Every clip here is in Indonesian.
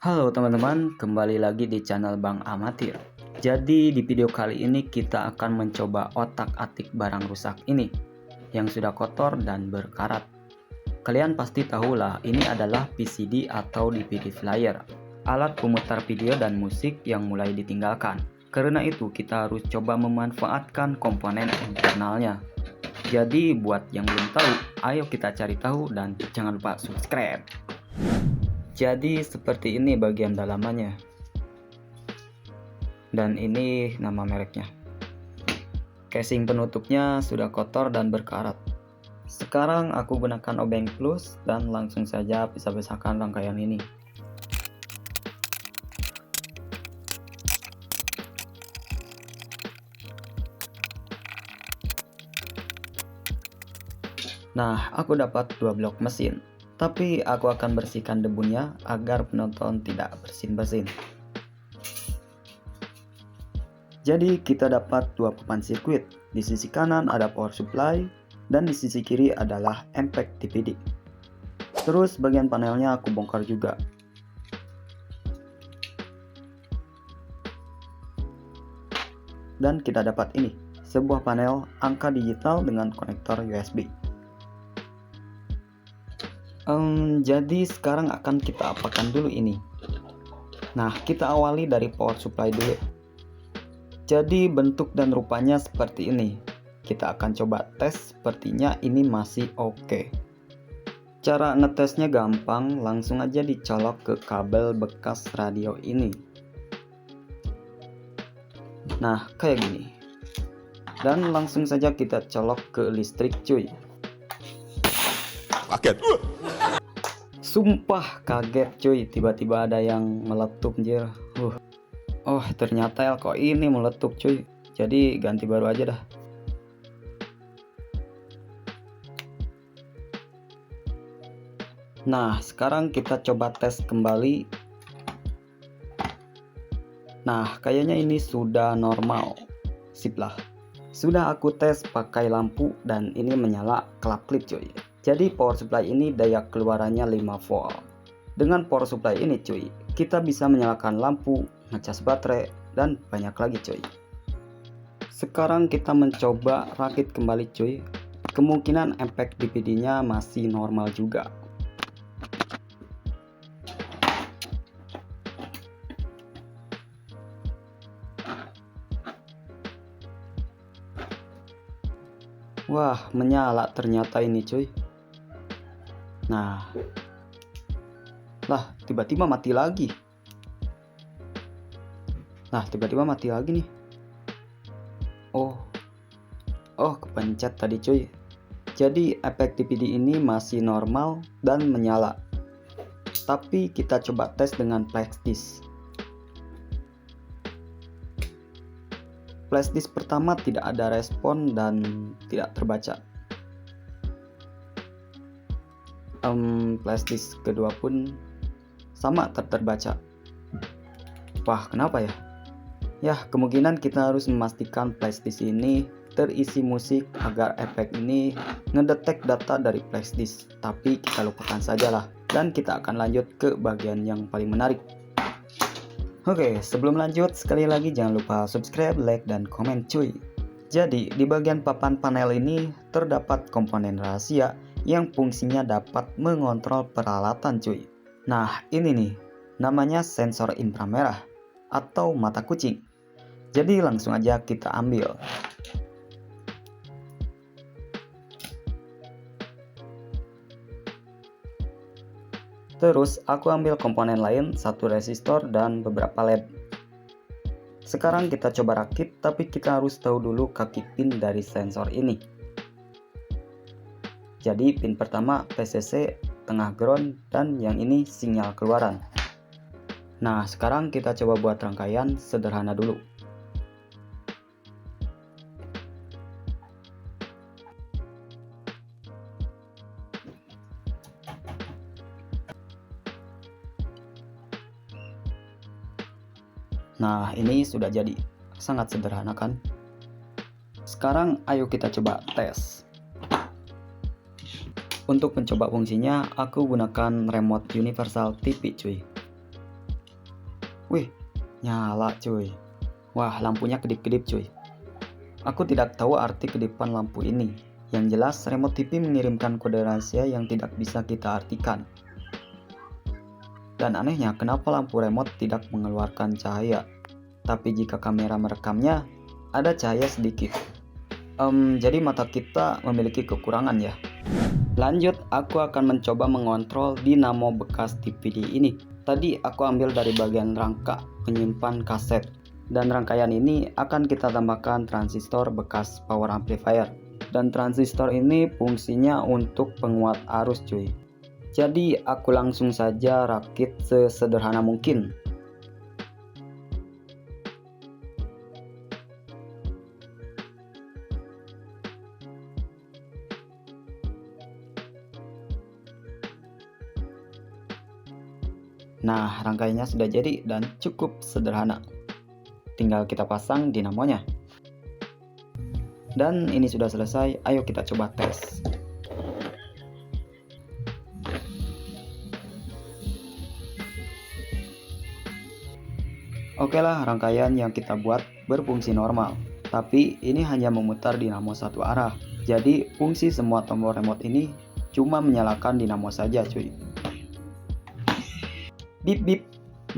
Halo teman-teman, kembali lagi di channel Bang Amatir. Jadi di video kali ini kita akan mencoba otak-atik barang rusak ini yang sudah kotor dan berkarat. Kalian pasti tahulah ini adalah PCD atau DVD player, alat pemutar video dan musik yang mulai ditinggalkan. Karena itu kita harus coba memanfaatkan komponen internalnya. Jadi buat yang belum tahu, ayo kita cari tahu dan jangan lupa subscribe. Jadi seperti ini bagian dalamannya. Dan ini nama mereknya. Casing penutupnya sudah kotor dan berkarat. Sekarang aku gunakan obeng plus dan langsung saja pisah-pisahkan rangkaian ini. Nah, aku dapat 2 blok mesin. Tapi aku akan bersihkan debunya agar penonton tidak bersin-bersin. Jadi kita dapat 2 papan sirkuit. Di sisi kanan ada power supply dan di sisi kiri adalah impact DVD. Terus bagian panelnya aku bongkar juga. Dan kita dapat ini, sebuah panel angka digital dengan konektor USB. Jadi sekarang akan kita apakan dulu ini. Nah, kita awali dari power supply dulu. Jadi bentuk dan rupanya seperti ini. Kita akan coba tes, sepertinya ini masih oke. Cara ngetesnya gampang, langsung aja dicolok ke kabel bekas radio ini. Nah, kayak gini. Dan langsung saja kita colok ke listrik cuy. Kaget. Sumpah kaget cuy, tiba-tiba ada yang meletup anjir. Oh, ternyata kok ini meletup cuy. Jadi ganti baru aja dah. Nah, sekarang kita coba tes kembali. Nah, kayaknya ini sudah normal. Sip lah. Sudah aku tes pakai lampu dan ini menyala kelap-klip cuy. Jadi power supply ini daya keluarannya 5 volt. Dengan power supply ini cuy, kita bisa menyalakan lampu, ngecas baterai, dan banyak lagi cuy. Sekarang kita mencoba rakit kembali cuy. Kemungkinan impact DVD-nya masih normal juga. Wah, menyala ternyata ini cuy. Nah, lah tiba-tiba mati lagi. Nah, tiba-tiba mati lagi nih. Oh, kepencet tadi cuy. Jadi efek DVD ini masih normal dan menyala. Tapi kita coba tes dengan flash disk. Flash disk pertama tidak ada respon dan tidak terbaca. Flash disk kedua pun sama terbaca. Wah, kenapa ya? Ya, kemungkinan kita harus memastikan flash disk ini terisi musik agar efek ini ngedetek data dari flash disk. Tapi kita lupakan sajalah dan kita akan lanjut ke bagian yang paling menarik. Oke, sebelum lanjut sekali lagi jangan lupa subscribe, like, dan komen cuy. Jadi di bagian papan panel ini terdapat komponen rahasia yang fungsinya dapat mengontrol peralatan cuy. Nah ini nih, namanya sensor inframerah atau mata kucing. Jadi langsung aja kita ambil. Terus aku ambil komponen lain, satu resistor dan beberapa LED. Sekarang kita coba rakit, tapi kita harus tahu dulu kaki pin dari sensor ini. Jadi pin pertama PCC, tengah ground, dan yang ini sinyal keluaran. Nah, sekarang kita coba buat rangkaian sederhana dulu. Nah, ini sudah jadi. Sangat sederhana kan? Sekarang ayo kita coba tes. Untuk mencoba fungsinya, aku gunakan remote universal TV cuy. Wih, nyala cuy. Wah, lampunya kedip-kedip cuy. Aku tidak tahu arti kedipan lampu ini. Yang jelas, remote TV mengirimkan kode rahasia yang tidak bisa kita artikan. Dan anehnya, kenapa lampu remote tidak mengeluarkan cahaya? Tapi jika kamera merekamnya, ada cahaya sedikit. Jadi mata kita memiliki kekurangan ya. Lanjut, aku akan mencoba mengontrol dinamo bekas DVD ini. Tadi aku ambil dari bagian rangka penyimpan kaset. Dan rangkaian ini akan kita tambahkan transistor bekas power amplifier. Dan transistor ini fungsinya untuk penguat arus cuy. Jadi aku langsung saja rakit sesederhana mungkin. Nah, rangkaiannya sudah jadi dan cukup sederhana. Tinggal kita pasang dinamonya. Dan ini sudah selesai, ayo kita coba tes. Oke lah, rangkaian yang kita buat berfungsi normal. Tapi ini hanya memutar dinamo satu arah. Jadi fungsi semua tombol remote ini cuma menyalakan dinamo saja cuy. Bip bip.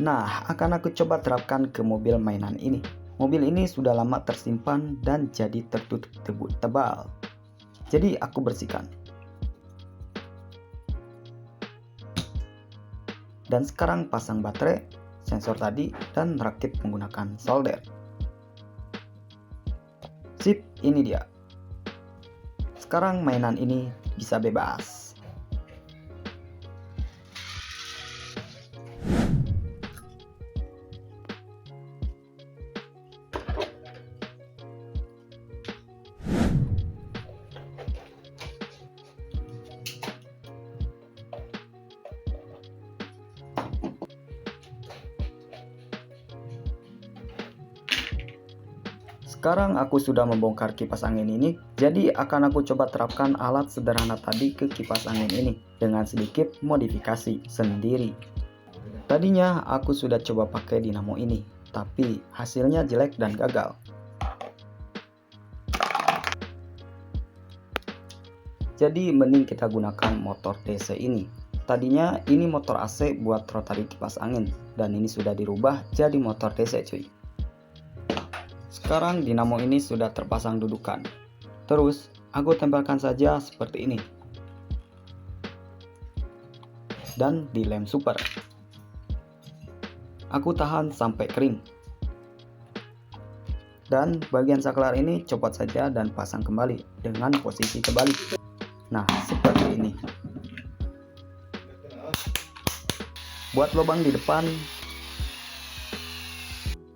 Nah, akan aku coba terapkan ke mobil mainan ini. Mobil ini sudah lama tersimpan dan jadi tertutup debu tebal. Jadi aku bersihkan. Dan sekarang pasang baterai, sensor tadi, dan rakit menggunakan solder. Sip, ini dia. Sekarang mainan ini bisa bebas. Sekarang aku sudah membongkar kipas angin ini, jadi akan aku coba terapkan alat sederhana tadi ke kipas angin ini dengan sedikit modifikasi sendiri. Tadinya aku sudah coba pakai dinamo ini, tapi hasilnya jelek dan gagal. Jadi mending kita gunakan motor DC ini. Tadinya ini motor AC buat rotari kipas angin, dan ini sudah dirubah jadi motor DC cuy. Sekarang dinamo ini sudah terpasang dudukan. Terus aku tempelkan saja seperti ini. Dan dilem super. Aku tahan sampai kering. Dan bagian saklar ini copot saja dan pasang kembali dengan posisi terbalik. Nah, seperti ini. Buat lubang di depan.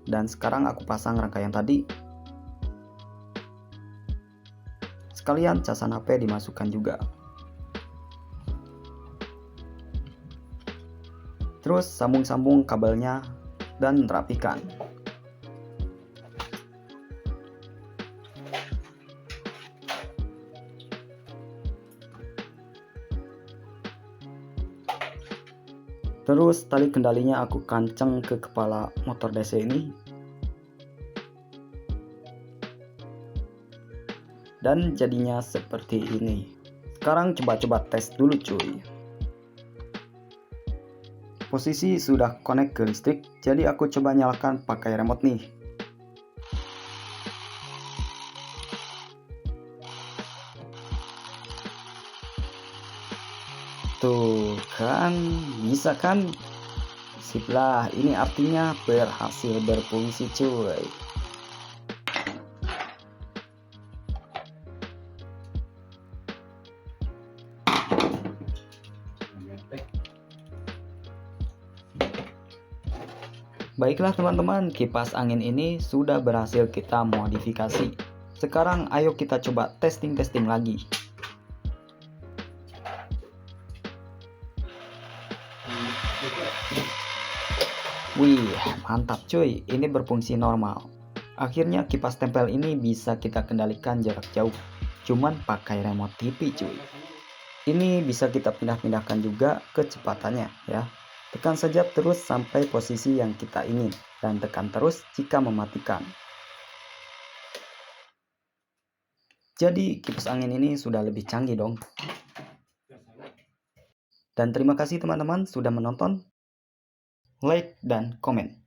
Dan sekarang aku pasang rangkaian tadi. Sekalian casan HP dimasukkan juga. Terus sambung-sambung kabelnya dan rapikan. Terus tali kendalinya aku kanceng ke kepala motor DC ini. Dan jadinya seperti ini. Sekarang coba-coba tes dulu cuy. Posisi sudah connect ke listrik, jadi aku coba nyalakan pakai remote nih. Tuh kan, bisa kan? Sip lah, ini artinya berhasil berfungsi cuy. Baiklah teman-teman, kipas angin ini sudah berhasil kita modifikasi. Sekarang ayo kita coba testing lagi. Wih, mantap cuy, ini berfungsi normal. Akhirnya kipas tempel ini bisa kita kendalikan jarak jauh, cuman pakai remote TV cuy. Ini bisa kita pindah-pindahkan juga kecepatannya ya. Tekan saja terus sampai posisi yang kita ingin dan tekan terus jika mematikan. Jadi kipas angin ini sudah lebih canggih dong. Dan terima kasih teman-teman sudah menonton. Like dan komen.